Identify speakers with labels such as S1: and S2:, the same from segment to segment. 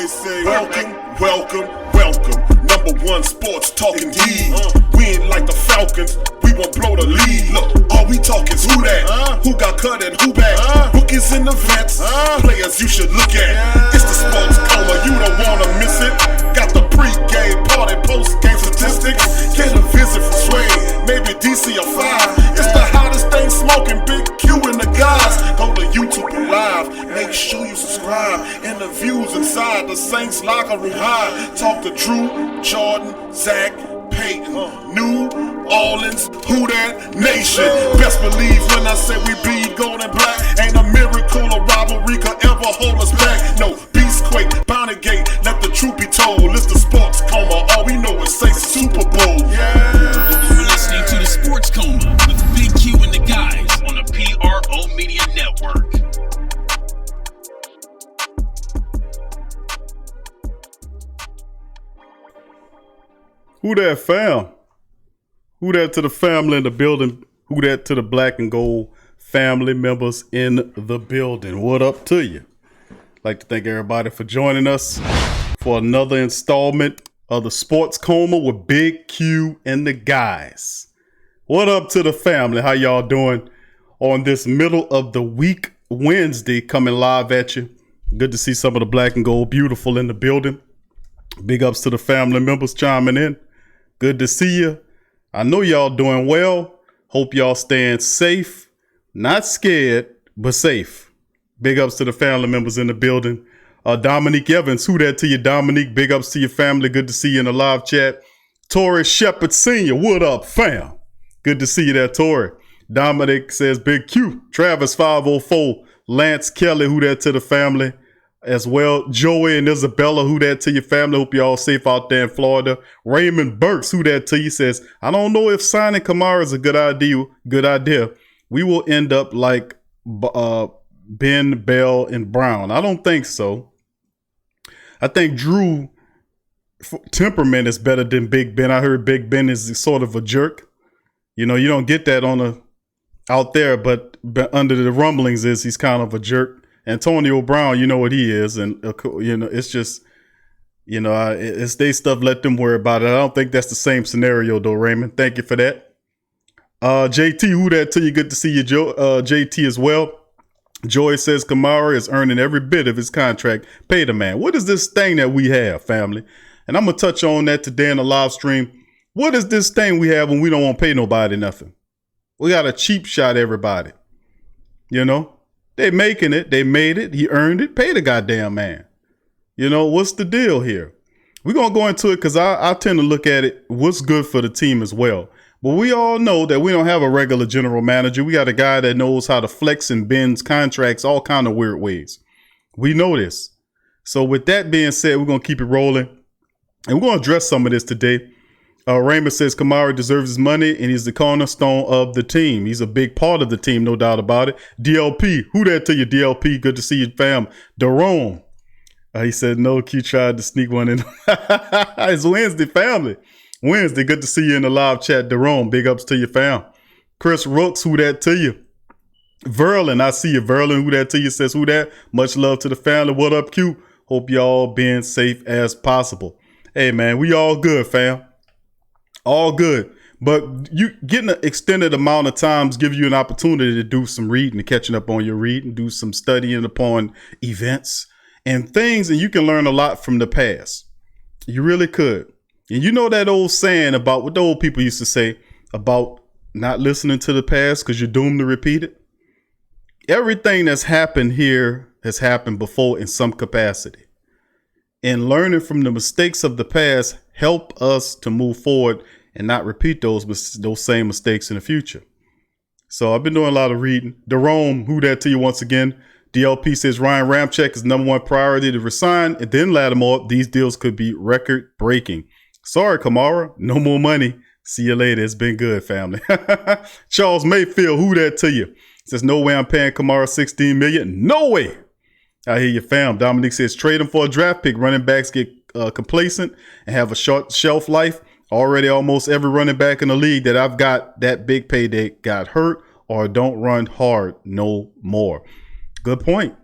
S1: always say, welcome. Number one sports talking D. We ain't like the Falcons, we won't blow the lead. Look, all we talk is who that, who got cut and who back. Rookies in the vets, players you should look at. It's the sports coma, you don't wanna miss it. Got the pre-game party, post-game statistics. Get a visit from Sway, maybe DC or 5. It's the hottest thing smoking, Big Q and the guys. Go to YouTube Live, make sure you subscribe. Interviews inside the Saints locker room high. Talk to Drew, Jordan, Zach, Peyton, New Orleans, who that nation. Best believe when I say we bleed gold and black. Ain't a miracle or rivalry could ever hold us back. No, Beastquake, Bountygate, let the truth be told. It's the sports coma, all we know is say Super Bowl. Yeah.
S2: You're listening to the Sports Coma with Big Q and the guys on the PRO Media Network.
S3: Who that fam? Who that to the family in the building? Who that to the black and gold family members in the building? What up to you? Like to thank everybody for joining us for another installment of the Sports Coma with Big Q and the guys. What up to the family? How y'all doing on this middle of the week Wednesday, coming live at you? Good to see some of the black and gold beautiful in the building. Big ups to the family members chiming in. Good to see you. I know y'all doing well. Hope y'all staying safe. Not scared, but safe. Big ups to the family members in the building. Dominique Evans, who that to you, Dominique? Big ups to your family. Good to see you in the live chat. Torrey Shepard Sr., what up, fam? Good to see you there, Torrey. Dominic says, Big Q. Travis 504. Lance Kelly, who that to the family as well. Joey and Isabella, who that to your family? Hope you all safe out there in Florida. Raymond Burks, who that to you? Says, I don't know if signing Kamara is a good idea. We will end up like Ben, Bell, and Brown. I don't think so. I think Drew temperament is better than Big Ben. I heard Big Ben is sort of a jerk. You know, you don't get that out there, but under the rumblings is he's kind of a jerk. Antonio Brown, you know what he is, and you know it's just, you know, it's they stuff. Let them worry about it. I don't think that's the same scenario though, Raymond. Thank you for that. JT, who that to you? Good to see you, JT as well. Joy says Kamara is earning every bit of his contract. Pay the man. What is this thing that we have, family? And I'm gonna touch on that today in the live stream. What is this thing we have when we don't want to pay nobody nothing? We got a cheap shot, everybody. You know. They making it. They made it. He earned it. Pay the goddamn man. You know, what's the deal here? We're going to go into it because I tend to look at it, what's good for the team as well. But we all know that we don't have a regular general manager. We got a guy that knows how to flex and bend contracts all kind of weird ways. We know this. So with that being said, we're going to keep it rolling. And we're going to address some of this today. Raymond says Kamara deserves his money and he's the cornerstone of the team. He's a big part of the team, no doubt about it. DLP, who that to you, DLP? Good to see you, fam. Jerome, he said no, Q tried to sneak one in. It's Wednesday, family. Wednesday, good to see you in the live chat. Jerome, big ups to you, fam. Chris Rooks, who that to you? Verlin, I see you. Verlin, who that to you? Says who that? Much love to the family. What up, Q? Hope y'all being safe as possible. Hey, man, we all good, fam. All good, but you getting an extended amount of times give you an opportunity to do some reading and catching up on your reading, do some studying upon events and things, and you can learn a lot from the past. You really could. And you know that old saying about what the old people used to say about not listening to the past because you're doomed to repeat it. Everything that's happened here has happened before in some capacity. And learning from the mistakes of the past help us to move forward and not repeat those same mistakes in the future. So I've been doing a lot of reading. Jerome, who that to you once again? DLP says Ryan Ramczyk is number one priority to resign and then Lattimore. These deals could be record breaking. Sorry, Kamara, no more money. See you later. It's been good, family. Charles Mayfield, who that to you? Says no way I'm paying Kamara $16 million. No way. I hear you, fam. Dominique says trade him for a draft pick. Running backs get complacent and have a short shelf life. Already almost every running back in the league that I've got that big payday got hurt or don't run hard no more. Good point.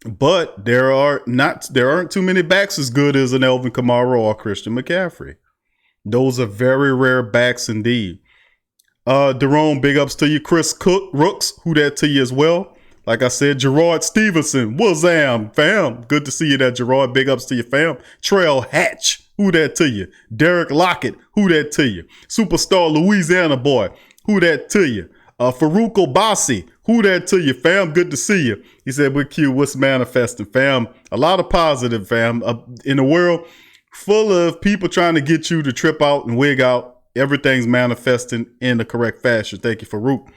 S3: But there aren't too many backs as good as an Alvin Kamara or Christian McCaffrey. Those are very rare backs indeed. Jerome, big ups to you. Chris Cook, Rooks, who that to you as well. Like I said, Gerard Stevenson, Wazam, fam. Good to see you there, Gerard. Big ups to you, fam. Trail Hatch, who that to you. Derek Lockett, who that to you. Superstar Louisiana boy, who that to you. Farouk Obasi, who that to you, fam. Good to see you. He said, with Q, what's manifesting, fam? A lot of positive, fam. In a world full of people trying to get you to trip out and wig out, everything's manifesting in the correct fashion. Thank you, Farouk.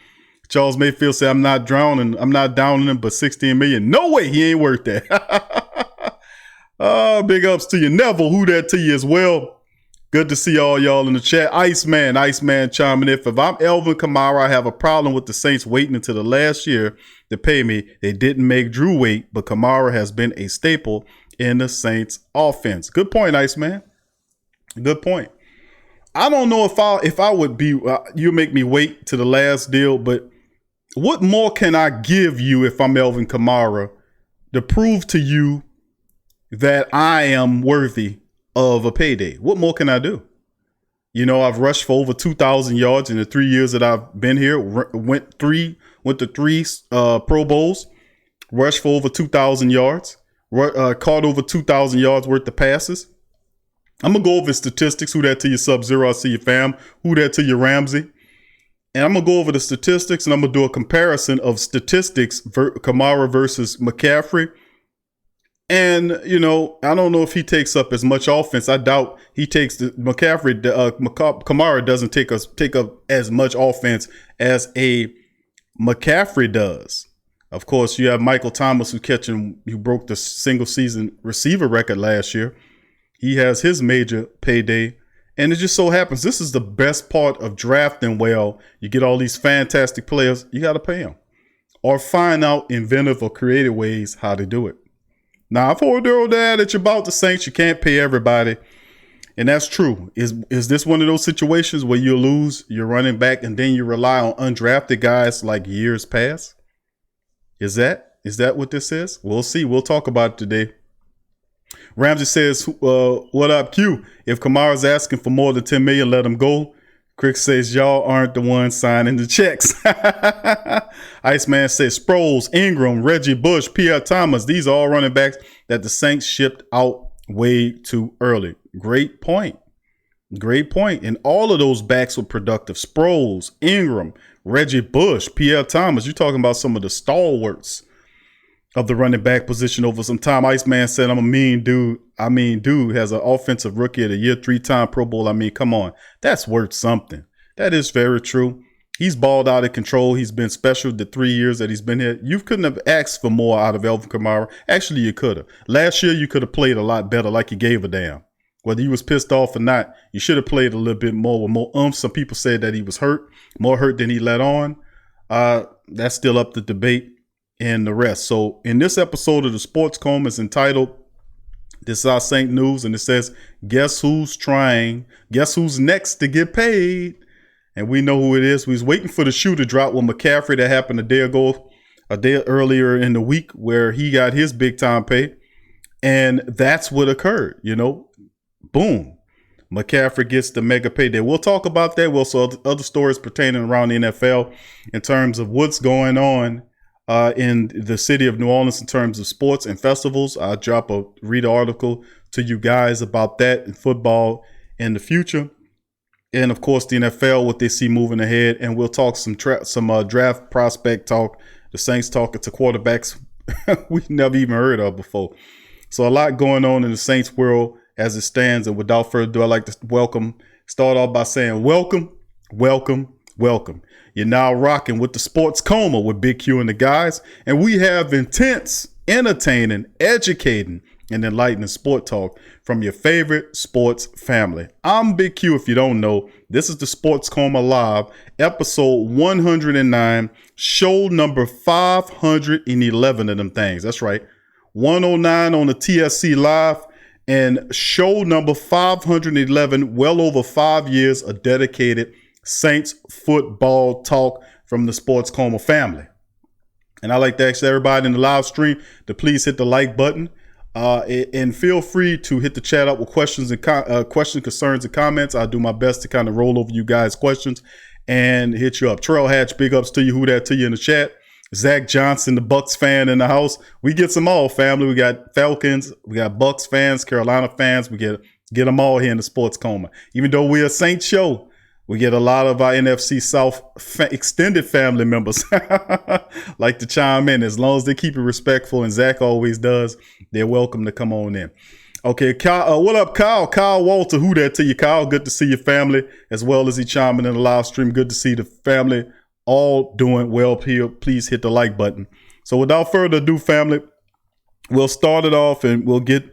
S3: Charles Mayfield said, I'm not downing him, but 16 million. No way, he ain't worth that. Big ups to you. Neville, who that to you as well. Good to see all y'all in the chat. Iceman chiming in. If I'm Alvin Kamara, I have a problem with the Saints waiting until the last year to pay me. They didn't make Drew wait, but Kamara has been a staple in the Saints offense. Good point, Iceman. Good point. I don't know if I would be, you make me wait to the last deal, but what more can I give you if I'm Alvin Kamara to prove to you that I am worthy of a payday? What more can I do? You know, I've rushed for over 2,000 yards in the 3 years that I've been here. Went to three Pro Bowls, rushed for over 2,000 yards, caught over 2,000 yards worth of passes. I'm going to go over statistics. Who that to your Sub-Zero? I see you, fam. Who that to your Ramsey? And I'm going to go over the statistics, and I'm going to do a comparison of statistics, Kamara versus McCaffrey. And, you know, I don't know if he takes up as much offense. I doubt he takes Kamara doesn't take up as much offense as a McCaffrey does. Of course, you have Michael Thomas who broke the single season receiver record last year. He has his major payday. And it just so happens this is the best part of drafting well. You get all these fantastic players, you got to pay them. Or find out inventive or creative ways how to do it. Now, I've heard that you're about the Saints, you can't pay everybody. And that's true. Is this one of those situations where you lose your running back and then you rely on undrafted guys like years past? Is that what this is? We'll see. We'll talk about it today. Ramsey says, what up, Q? If Kamara's asking for more than $10 million, let him go. Crick says, y'all aren't the ones signing the checks. Iceman says, Sproles, Ingram, Reggie Bush, Pierre Thomas. These are all running backs that the Saints shipped out way too early. Great point. Great point. And all of those backs were productive. Sproles, Ingram, Reggie Bush, Pierre Thomas. You're talking about some of the stalwarts of the running back position over some time. Iceman said, I'm a mean dude. I mean, dude has an offensive rookie of the year, 3-time Pro Bowl. I mean, come on. That's worth something. That is very true. He's balled out of control. He's been special the 3 years that he's been here. You couldn't have asked for more out of Alvin Kamara. Actually, you could have. Last year, you could have played a lot better, like you gave a damn. Whether you was pissed off or not, you should have played a little bit more with more oomph. Some people said that he was hurt, more hurt than he let on. That's still up to debate and the rest. So in this episode of the Sports Coma is entitled, this is our Saint News, and it says, guess who's next to get paid? And we know who it is. We was waiting for the shoe to drop with McCaffrey. That happened a day earlier in the week where he got his big time pay. And that's what occurred, you know, boom. McCaffrey gets the mega payday. We'll talk about that. We'll also other stories pertaining around the NFL in terms of what's going on in the city of New Orleans in terms of sports and festivals. I'll read an article to you guys about that in football in the future. And of course, the NFL, what they see moving ahead. And we'll talk some draft prospect talk. The Saints talking to quarterbacks we've never even heard of before. So a lot going on in the Saints world as it stands. And without further ado, I'd like to start off by saying welcome. You're now rocking with the Sports Coma with Big Q and the guys. And we have intense, entertaining, educating, and enlightening sport talk from your favorite sports family. I'm Big Q if you don't know. This is the Sports Coma Live, episode 109, show number 511 of them things. That's right. 109 on the TSC Live and show number 511, well over 5 years of dedicated Saints football talk from the Sports Coma family. And I like to ask everybody in the live stream to please hit the like button. And feel free to hit the chat up with questions and concerns, and comments. I'll do my best to kind of roll over you guys' questions and hit you up. Trail Hatch, big ups to you. Who that to you in the chat? Zach Johnson, the Bucks fan in the house. We get some all, family. We got Falcons, we got Bucks fans, Carolina fans. We get them all here in the Sports Coma. Even though we're a Saints show, we get a lot of our NFC South extended family members like to chime in. As long as they keep it respectful, and Zach always does, they're welcome to come on in. Okay, Kyle, what up, Kyle? Kyle Walter, who that to you, Kyle? Good to see your family, as well as he chiming in the live stream. Good to see the family all doing well here. Please hit the like button. So without further ado, family, we'll start it off and we'll get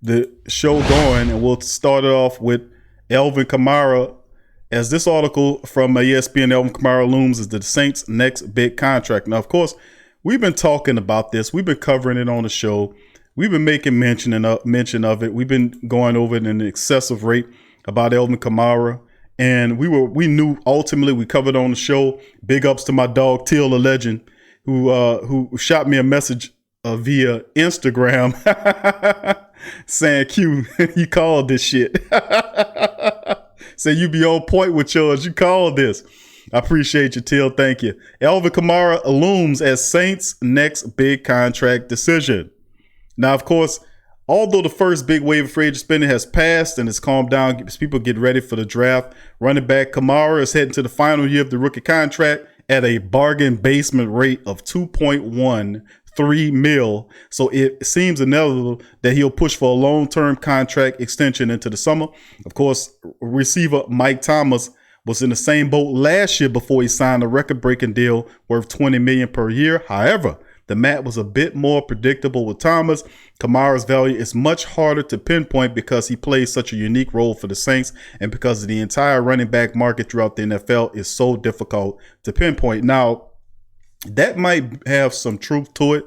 S3: the show going, and we'll start it off with Alvin Kamara. As this article from ESPN, Alvin Kamara looms as the Saints' next big contract. Now, of course, we've been talking about this. We've been covering it on the show. We've been making mention of it. We've been going over it in an excessive rate about Alvin Kamara. And we knew ultimately, we covered on the show. Big ups to my dog, Teal the Legend, who shot me a message via Instagram saying, Q, you called this shit. Say you be on point with yours. You called this. I appreciate you, Till. Thank you. Alvin Kamara looms as Saints' next big contract decision. Now, of course, although the first big wave of free agent spending has passed and it's calmed down as people get ready for the draft, running back Kamara is heading to the final year of the rookie contract at a bargain basement rate of $2.13 million. So it seems inevitable that he'll push for a long-term contract extension into the summer. Of course, receiver Mike Thomas was in the same boat last year before he signed a record-breaking deal worth $20 million per year. However, the math was a bit more predictable with Thomas. Kamara's value is much harder to pinpoint because he plays such a unique role for the Saints, and because the entire running back market throughout the NFL is so difficult to pinpoint. Now, that might have some truth to it,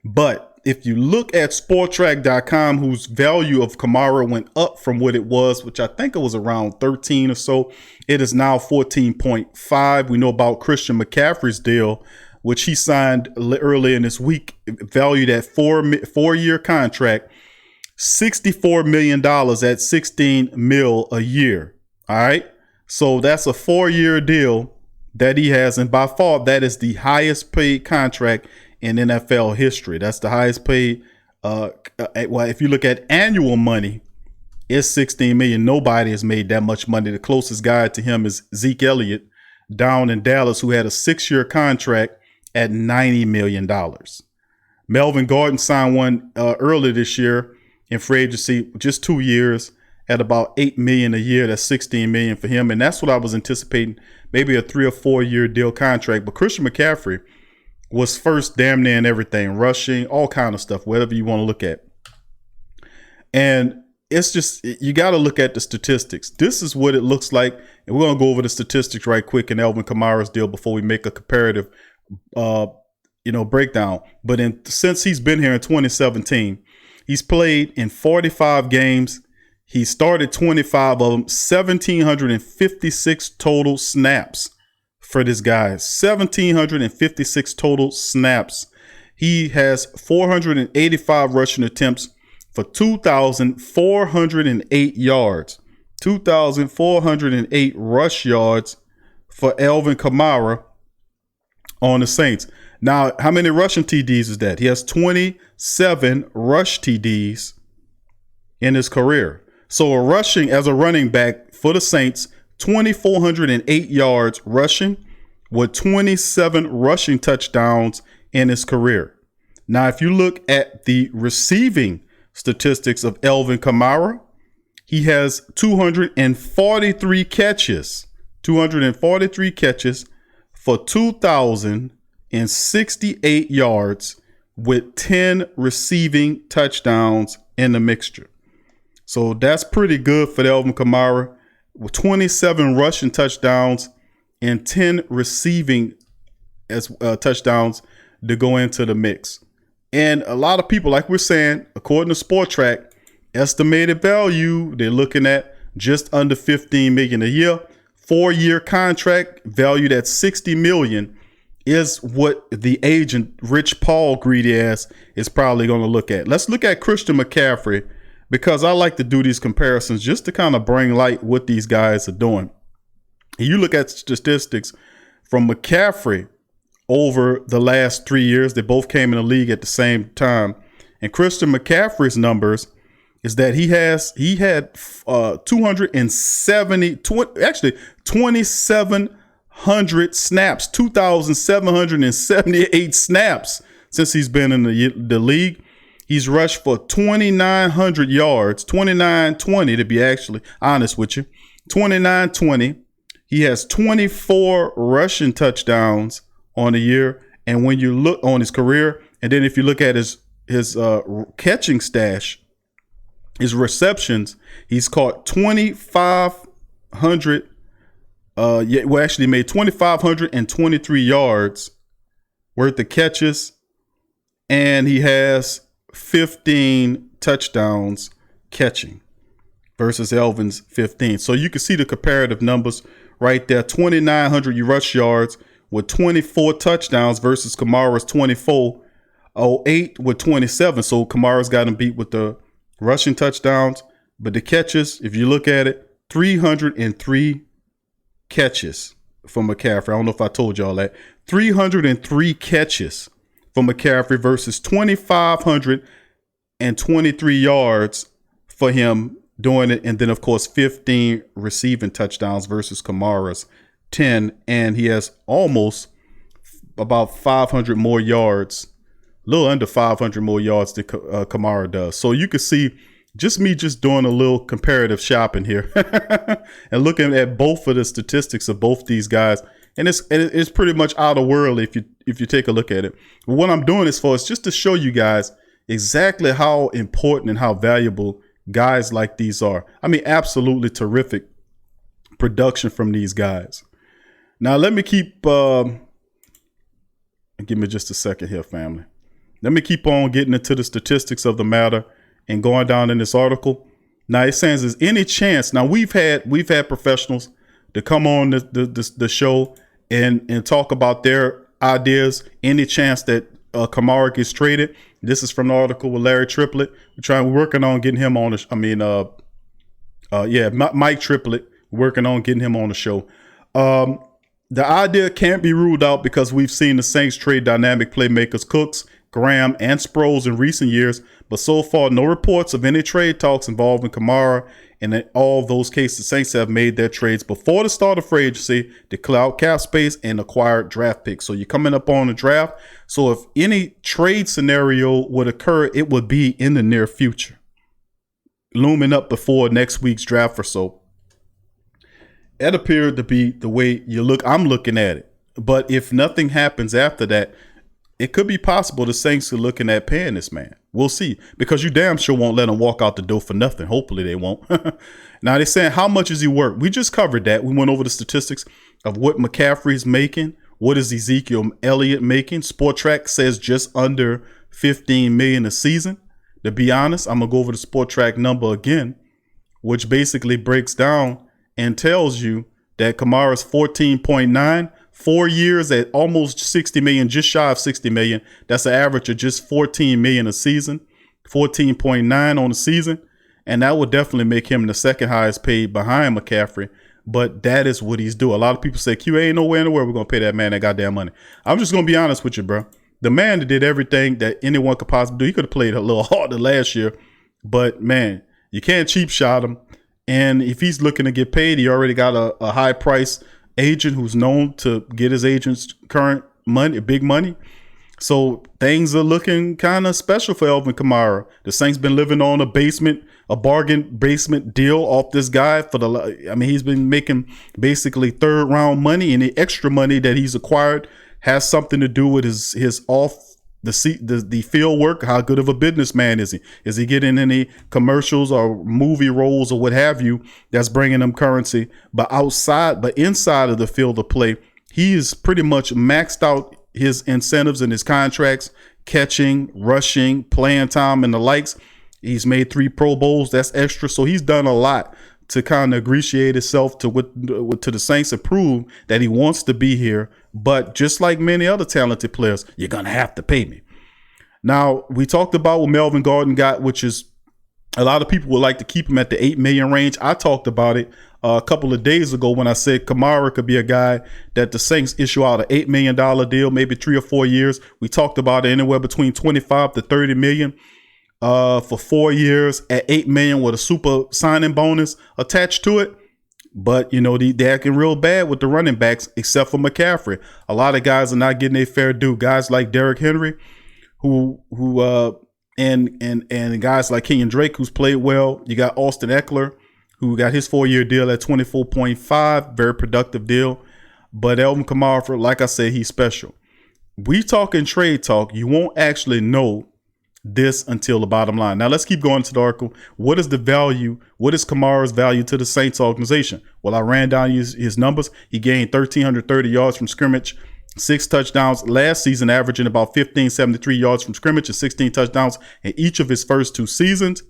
S3: but if you look at Sporttrack.com, whose value of Kamara went up from what it was, which I think it was around 13 or so, it is now 14.5. We know about Christian McCaffrey's deal, which he signed earlier in this week, valued at four-year contract, $64 million at $16 million a year. All right. So that's a 4-year deal that he has. And by far, that is the highest paid contract in NFL history. That's the highest paid. Well, if you look at annual money, it's $16 million. Nobody has made that much money. The closest guy to him is Zeke Elliott down in Dallas, who had a 6-year contract at $90 million. Melvin Gordon signed one earlier this year in free agency, just 2 years, at about $8 million a year. That's $16 million for him. And that's what I was anticipating, maybe a 3 or 4 year deal contract. But Christian McCaffrey was first damn near in everything, rushing, all kind of stuff, whatever you want to look at. And it's just, you got to look at the statistics. This is what it looks like. And we're going to go over the statistics right quick in Alvin Kamara's deal before we make a comparative breakdown. But since he's been here in 2017, he's played in 45 games. He started 25 of them, 1,756 total snaps for this guy. 1,756 total snaps. He has 485 rushing attempts for 2,408 yards. 2,408 rush yards for Alvin Kamara on the Saints. Now, how many rushing TDs is that? He has 27 rush TDs in his career. So as a running back for the Saints, 2,408 yards rushing with 27 rushing touchdowns in his career. Now, if you look at the receiving statistics of Alvin Kamara, he has 243 catches. 243 catches for 2,068 yards with 10 receiving touchdowns in the mixture. So that's pretty good for Alvin Kamara, with 27 rushing touchdowns and 10 receiving touchdowns to go into the mix. And a lot of people, like we're saying, according to Sporttrack, estimated value, they're looking at just under $15 million a year. 4-year contract valued at $60 million. is what the agent Rich Paul greedy ass is probably going to look at. Let's look at Christian McCaffrey, because I like to do these comparisons just to kind of bring light what these guys are doing. You look at statistics from McCaffrey over the last 3 years. They both came in the league at the same time. And Christian McCaffrey's numbers is that he had 2,700 snaps, 2,778 snaps since he's been in the league. He's rushed for 2,900 yards, 2,920 to be actually honest with you, 2,920. He has 24 rushing touchdowns on the year. And when you look on his career, and then if you look at his catching stash, his receptions, he's caught 2,500. Actually made 2,523 yards worth of catches, and he has 15 touchdowns catching versus Alvin's 15. So you can see the comparative numbers right there. 2,900 rush yards with 24 touchdowns versus Kamara's 2,408 with 27. So Kamara's got him beat with the rushing touchdowns, but the catches, if you look at it, 303 catches for McCaffrey. I don't know if I told y'all that. 303 catches for McCaffrey versus 2,523 yards for him doing it. And then, of course, 15 receiving touchdowns versus Kamara's 10. And he has almost about 500 more yards, a little under 500 more yards than Kamara does. So you can see just me just doing a little comparative shopping here and looking at both of the statistics of both these guys. And it's pretty much out of world if you take a look at it. But what I'm doing is just to show you guys exactly how important and how valuable guys like these are. I mean, absolutely terrific production from these guys. Now, let me keep, give me just a second here, family. Let me keep on getting into the statistics of the matter and going down in this article. Now, it says, is any chance? Now, we've had professionals to come on the show and talk about their ideas. Any chance that Kamara gets traded? This is from the article with Larry Triplett. We're working on getting him on Mike Triplett, working on getting him on the show. The idea can't be ruled out because we've seen the Saints trade dynamic playmakers Cooks, Graham, and Sproles in recent years, but so far no reports of any trade talks involving Kamara. And in all of those cases, the Saints have made their trades before the start of free agency to clear out cap space and acquired draft picks. So you're coming up on the draft. So if any trade scenario would occur, it would be in the near future, looming up before next week's draft or so. It appeared to be the way I'm looking at it. But if nothing happens after that, it could be possible the Saints are looking at paying this man. We'll see, because you damn sure won't let him walk out the door for nothing. Hopefully they won't. Now they're saying, how much is he worth? We just covered that. We went over the statistics of what McCaffrey's making. What is Ezekiel Elliott making? SportTrack says just under $15 million a season. To be honest, I'm gonna go over the SportTrack number again, which basically breaks down and tells you that Kamara's 14.9, 4 years at almost 60 million, just shy of 60 million. That's an average of just 14 million a season, 14.9 on the season. And that would definitely make him the second highest paid behind McCaffrey. But that is what he's doing. A lot of people say, Q, ain't nowhere in the world we're going to pay that man that goddamn money. I'm just going to be honest with you, bro. The man that did everything that anyone could possibly do. He could have played a little harder last year. But, man, you can't cheap shot him. And if he's looking to get paid, he already got a high price agent who's known to get his agent's current money, big money. So things are looking kind of special for Alvin Kamara. The Saints been living on a bargain basement deal off this guy he's been making basically third round money, and the extra money that he's acquired has something to do with his off the field work. How good of a businessman is he? Is he getting any commercials or movie roles or what have you that's bringing him currency? But inside of the field of play, he is pretty much maxed out his incentives and his contracts, catching, rushing, playing time, and the likes. He's made 3 Pro Bowls. That's extra. So he's done a lot to kind of ingratiate itself to the Saints and prove that he wants to be here. But just like many other talented players, you're going to have to pay me. Now, we talked about what Melvin Gordon got, which is a lot of people would like to keep him at the $8 million range. I talked about it a couple of days ago when I said Kamara could be a guy that the Saints issue out an $8 million deal, maybe 3 or 4 years. We talked about it anywhere between 25 to 30 million for 4 years at $8 million with a super signing bonus attached to it. But, you know, they're acting real bad with the running backs, except for McCaffrey. A lot of guys are not getting their fair due. Guys like Derrick Henry, and guys like Kenyon Drake, who's played well. You got Austin Eckler, who got his 4-year deal at 24.5, very productive deal. But Alvin Kamara, like I said, he's special. We talking trade talk. You won't actually know this until the bottom line. Now let's keep going to the article. What is the value? What is Kamara's value to the Saints organization? Well, I ran down his numbers. He gained 1,330 yards from scrimmage, 6 touchdowns last season, averaging about 1,573 yards from scrimmage and 16 touchdowns in each of his first 2 seasons.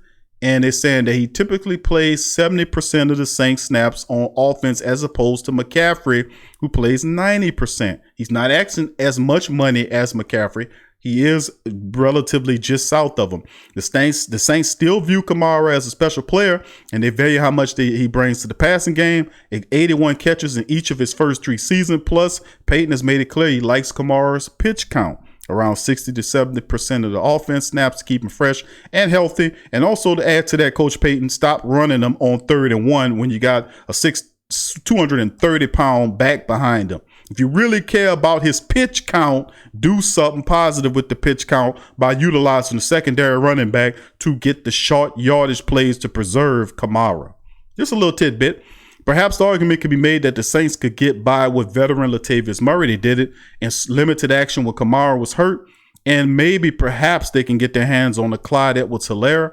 S3: And it's saying that he typically plays 70% of the Saints snaps on offense as opposed to McCaffrey, who plays 90%. He's not asking as much money as McCaffrey. He is relatively just south of him. The Saints still view Kamara as a special player, and they value how much he brings to the passing game. 81 catches in each of his first 3 seasons. Plus, Peyton has made it clear he likes Kamara's pitch count, around 60 to 70% of the offense snaps to keep him fresh and healthy. And also to add to that, Coach Peyton stopped running them on 3rd and 1 when you got a 230-pound back behind him. If you really care about his pitch count, do something positive with the pitch count by utilizing the secondary running back to get the short yardage plays to preserve Kamara. Just a little tidbit. Perhaps the argument could be made that the Saints could get by with veteran Latavius Murray. They did it in limited action when Kamara was hurt. And maybe perhaps they can get their hands on a Clyde Edwards-Helaire.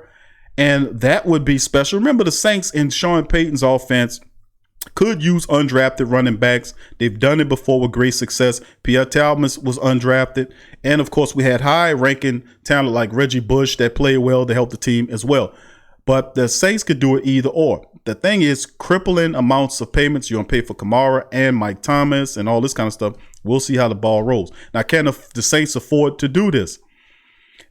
S3: And that would be special. Remember, the Saints in Sean Payton's offense could use undrafted running backs. They've done it before with great success. Pierre Talmadge was undrafted. And, of course, we had high-ranking talent like Reggie Bush that played well to help the team as well. But the Saints could do it either or. The thing is, crippling amounts of payments. You're going to pay for Kamara and Mike Thomas and all this kind of stuff. We'll see how the ball rolls. Now, can the Saints afford to do this?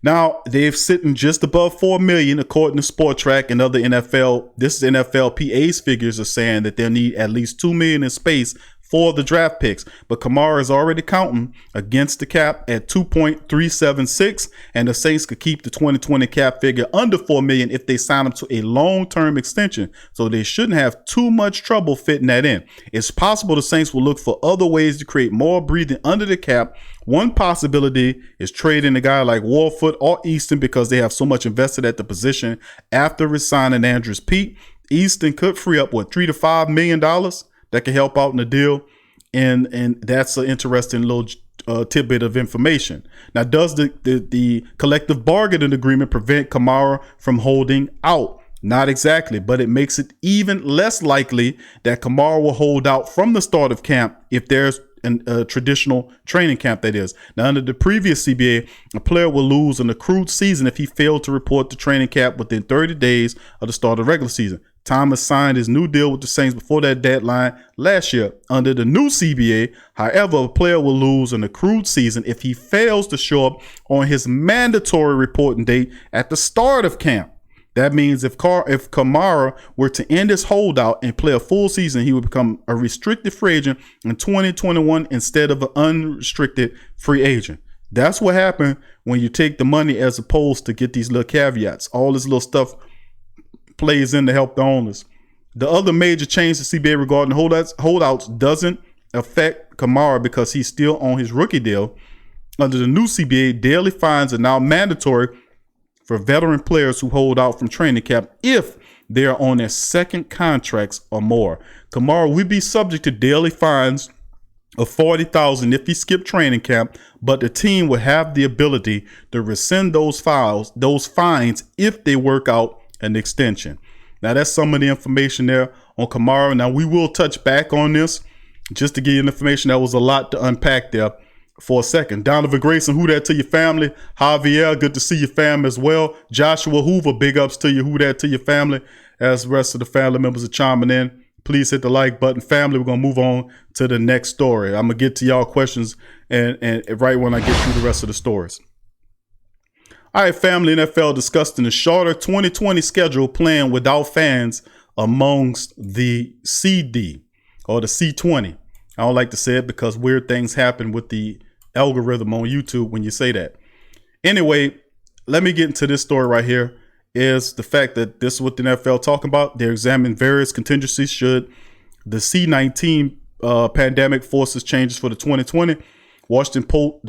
S3: Now, they're sitting just above $4 million, according to SportTrack and other NFL. This is NFLPA's figures are saying that they'll need at least $2 million in space for the draft picks. But Kamara is already counting against the cap at 2.376, and the Saints could keep the 2020 cap figure under $4 million if they sign him to a long-term extension. So they shouldn't have too much trouble fitting that in. It's possible the Saints will look for other ways to create more breathing under the cap. One possibility is trading a guy like Warfoot or Easton because they have so much invested at the position after resigning Andrews Pete. Easton could free up, $3 to $5 million that can help out in the deal. And that's an interesting little tidbit of information. Now, does the collective bargaining agreement prevent Kamara from holding out? Not exactly, but it makes it even less likely that Kamara will hold out from the start of camp if there's a traditional training camp, that is. Now, under the previous CBA, a player will lose an accrued season if he failed to report to training camp within 30 days of the start of the regular season. Thomas signed his new deal with the Saints before that deadline last year. Under the new CBA, however, a player will lose an accrued season if he fails to show up on his mandatory reporting date at the start of camp. That means if Kamara were to end his holdout and play a full season, he would become a restricted free agent in 2021 instead of an unrestricted free agent. That's what happened when you take the money as opposed to get these little caveats. All this little stuff plays in to help the owners. The other major change to CBA regarding holdouts doesn't affect Kamara because he's still on his rookie deal. Under the new CBA, daily fines are now mandatory for veteran players who hold out from training camp if they are on their second contracts or more. Kamara will be subject to daily fines of $40,000 if he skipped training camp, but the team will have the ability to rescind those fines if they work out an extension. Now, that's some of the information there on Kamara. Now, we will touch back on this just to give you information. That was a lot to unpack there. for a second. Donovan Grayson, who that to your family? Javier, good to see your fam as well. Joshua Hoover, big ups to you. Who that to your family? As the rest of the family members are chiming in, please hit the like button. Family, we're going to move on to the next story. I'm going to get to y'all questions and right when I get through the rest of the stories. All right, family, NFL discussed in the shorter 2020 schedule playing without fans amongst the CD or the C20. I don't like to say it because weird things happen with the algorithm on YouTube when you say that. Anyway, let me get into this story right here. Is the fact that this is what the NFL talking about. They're examining various contingencies should the C-19 pandemic forces changes for the 2020. Washington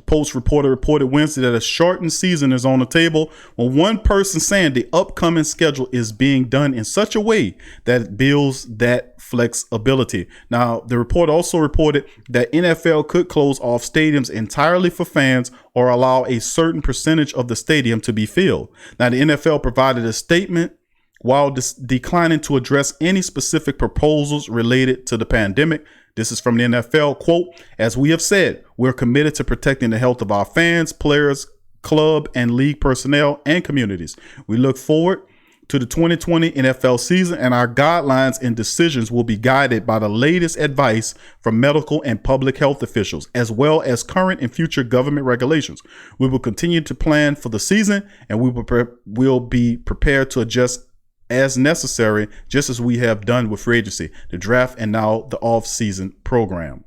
S3: Post reported Wednesday that a shortened season is on the table, when one person saying the upcoming schedule is being done in such a way that it builds that flexibility. Now, the report also reported that NFL could close off stadiums entirely for fans or allow a certain percentage of the stadium to be filled. Now, the NFL provided a statement while declining to address any specific proposals related to the pandemic. This is from the NFL, quote, "As we have said, we're committed to protecting the health of our fans, players, club and league personnel, and communities. We look forward to the 2020 NFL season, and our guidelines and decisions will be guided by the latest advice from medical and public health officials, as well as current and future government regulations. We will continue to plan for the season, and we'll be prepared to adjust as necessary, just as we have done with free agency, the draft, and now the off-season program."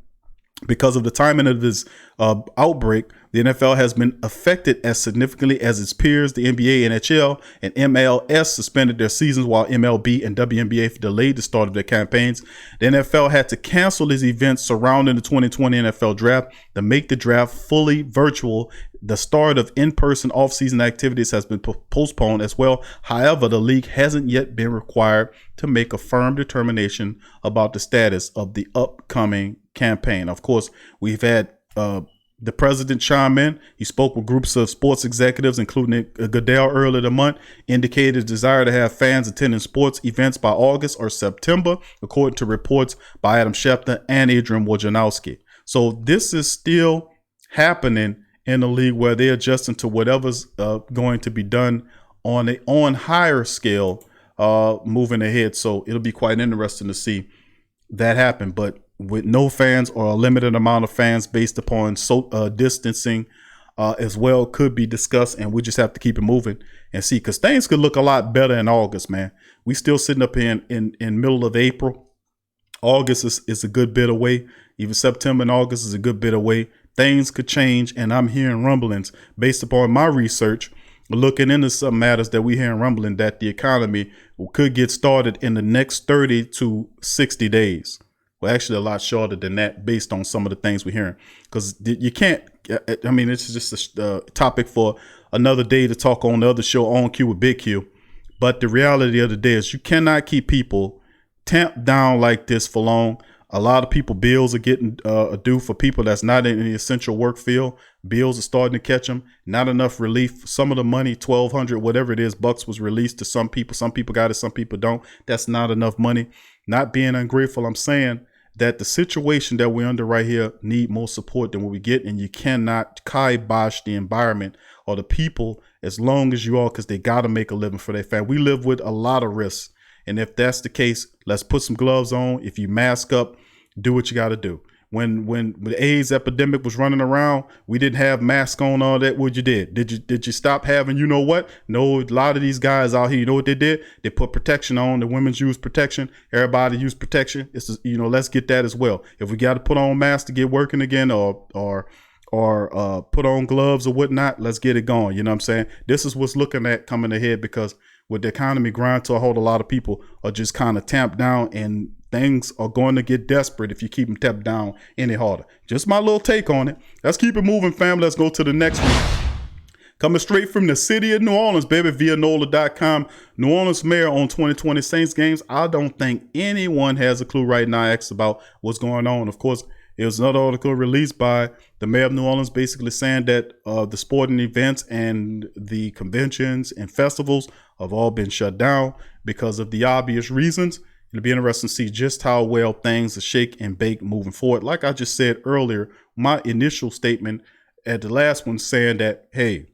S3: Because of the timing of this outbreak, the NFL has been affected as significantly as its peers. The NBA, NHL, and MLS suspended their seasons, while MLB and WNBA delayed the start of their campaigns. The NFL had to cancel these events surrounding the 2020 NFL draft to make the draft fully virtual. The start of in-person off-season activities has been postponed as well. However, the league hasn't yet been required to make a firm determination about the status of the upcoming campaign. Of course, we've had the president chime in. He spoke with groups of sports executives, including Goodell earlier the month, indicated his desire to have fans attending sports events by August or September, according to reports by Adam Schefter and Adrian Wojnarowski. So this is still happening in the league, where they're adjusting to whatever's going to be done on higher scale moving ahead. So it'll be quite interesting to see that happen. But with no fans or a limited amount of fans based upon distancing as well could be discussed, and we just have to keep it moving and see, because things could look a lot better in August, man. We still sitting up here in middle of April. August is a good bit away. Even September and August is a good bit away. Things could change, and I'm hearing rumblings based upon my research, looking into some matters that we hearing rumbling that the economy could get started in the next 30 to 60 days. Well, actually a lot shorter than that based on some of the things we're hearing, because you can't, I mean, it's just a topic for another day to talk on the other show, On Q with Big Q. But the reality of the day is you cannot keep people tamped down like this for long. A lot of people, bills are getting due for people that's not in the essential work field. Bills are starting to catch them. Not enough relief. Some of the money, $1,200, whatever it is, bucks was released to some people. Some people got it, some people don't. That's not enough money. Not being ungrateful. I'm saying that the situation that we're under right here need more support than what we get, and you cannot kibosh the environment or the people as long as you are, because they got to make a living for their family. We live with a lot of risks, and if that's the case, let's put some gloves on. If you mask up, do what you got to do. When the AIDS epidemic was running around, we didn't have masks on, all that. What you did? Did you stop having, you know what? No, a lot of these guys out here, you know what they did? They put protection on. The women's use protection. Everybody use protection. It's, you know, let's get that as well. If we got to put on masks to get working again, or put on gloves or whatnot, let's get it going. You know what I'm saying? This is what's looking at coming ahead, because with the economy grind to a halt, a lot of people are just kind of tamped down, and things are going to get desperate if you keep them tamped down any harder. Just my little take on it. Let's keep it moving, fam. Let's go to the next one. Coming straight from the city of New Orleans, baby, via NOLA.com. New Orleans mayor on 2020 Saints games. I don't think anyone has a clue right now about what's going on. Of course, it was another article released by the mayor of New Orleans, basically saying that the sporting events and the conventions and festivals have all been shut down because of the obvious reasons. It'll be interesting to see just how well things are shake and bake moving forward. Like I just said earlier, my initial statement at the last one saying that, hey,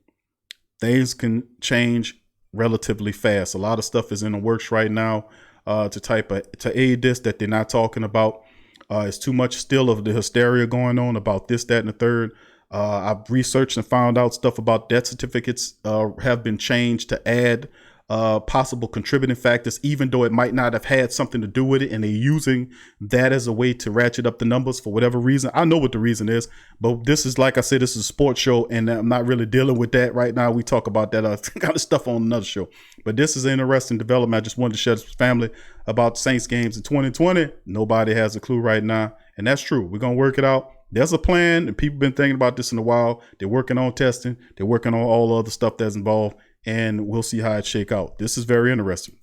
S3: things can change relatively fast. A lot of stuff is in the works right now to aid this that they're not talking about. It's too much still of the hysteria going on about this, that, and the third. I've researched and found out stuff about death certificates have been changed to add possible contributing factors, even though it might not have had something to do with it, and they're using that as a way to ratchet up the numbers for whatever reason. I know what the reason is, but this is, like I said, this is a sports show, and I'm not really dealing with that right now. We talk about that kind of stuff on another show, but this is an interesting development. I just wanted to share this with family about Saints games in 2020. Nobody has a clue right now, and that's true. We're gonna work it out. There's a plan, and people have been thinking about this in a while. They're working on testing. They're working on all the other stuff that's involved, and we'll see how it shake out. This is very interesting.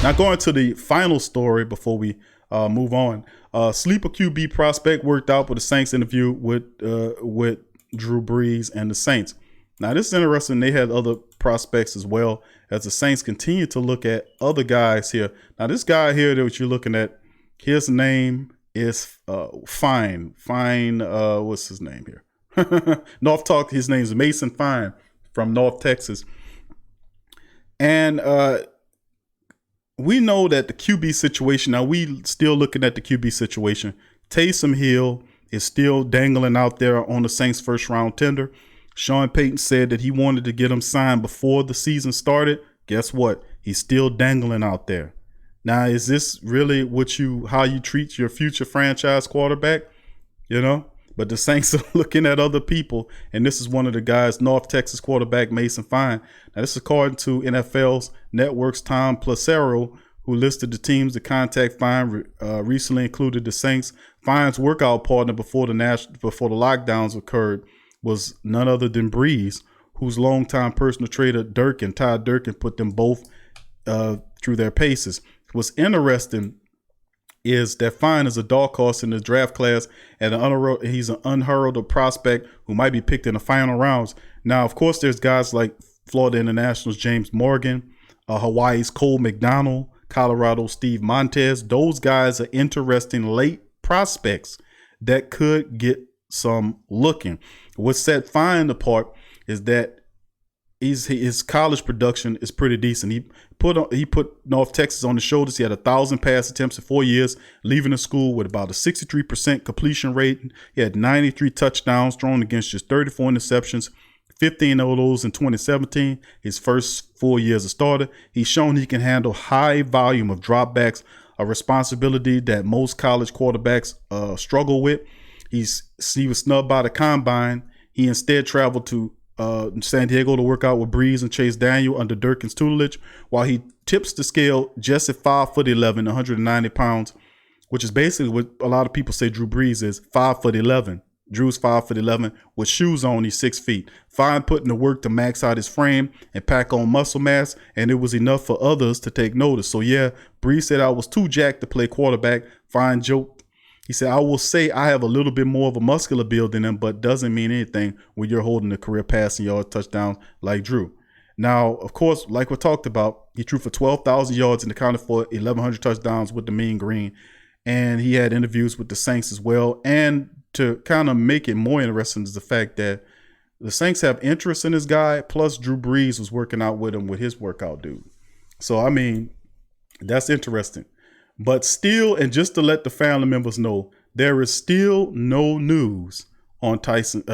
S3: Now, going to the final story before we move on. Sleeper QB prospect worked out with the Saints interview with Drew Brees and the Saints. Now, this is interesting. They had other prospects as well, as the Saints continue to look at other guys here. Now, this guy here that you're looking at, his name is Fine. What's his name here? North Talk. His name is Mason Fine from North Texas. And we know that the QB situation, now we still looking at the QB situation. Taysom Hill is still dangling out there on the Saints first round tender. Sean Payton said that he wanted to get him signed before the season started. Guess what? He's still dangling out there. Now, is this really how you treat your future franchise quarterback? You know, but the Saints are looking at other people, and this is one of the guys, North Texas quarterback Mason Fine. Now, this is according to NFL's Network's Tom Placero, who listed the teams to contact Fine. Recently included the Saints. Fine's workout partner before the lockdowns occurred was none other than Brees, whose longtime personal trainer Todd Durkin put them both through their paces. What's interesting is that Fine is a dog horse in the draft class, and he's an unheralded prospect who might be picked in the final rounds. Now, of course, there's guys like Florida International's James Morgan, Hawaii's Cole McDonald, Colorado's Steve Montez. Those guys are interesting late prospects that could get some looking. What set Fine apart is that his college production is pretty decent. He put North Texas on his shoulders. He had 1,000 pass attempts in 4 years, leaving the school with about a 63% completion rate. He had 93 touchdowns thrown against just 34 interceptions, 15 of those in 2017, his first 4 years as starter. He's shown he can handle high volume of dropbacks, a responsibility that most college quarterbacks struggle with. He was snubbed by the combine. He instead traveled to San Diego to work out with Brees and Chase Daniel under Durkin's tutelage, while he tips the scale just at 5'11", 190 pounds, which is basically what a lot of people say Drew Brees is, 5'11". Drew's 5'11", with shoes on, he's 6 feet. Fine putting the work to max out his frame and pack on muscle mass, and it was enough for others to take notice. So yeah, Brees said I was too jacked to play quarterback. Fine joked. He said, I will say I have a little bit more of a muscular build than him, but doesn't mean anything when you're holding a career passing yards touchdown like Drew. Now, of course, like we talked about, he threw for 12,000 yards and accounted for 1,100 touchdowns with the Mean Green. And he had interviews with the Saints as well. And to kind of make it more interesting is the fact that the Saints have interest in this guy, plus Drew Brees was working out with him with his workout dude. So, I mean, that's interesting. But still, and just to let the family members know, there is still no news on Taysom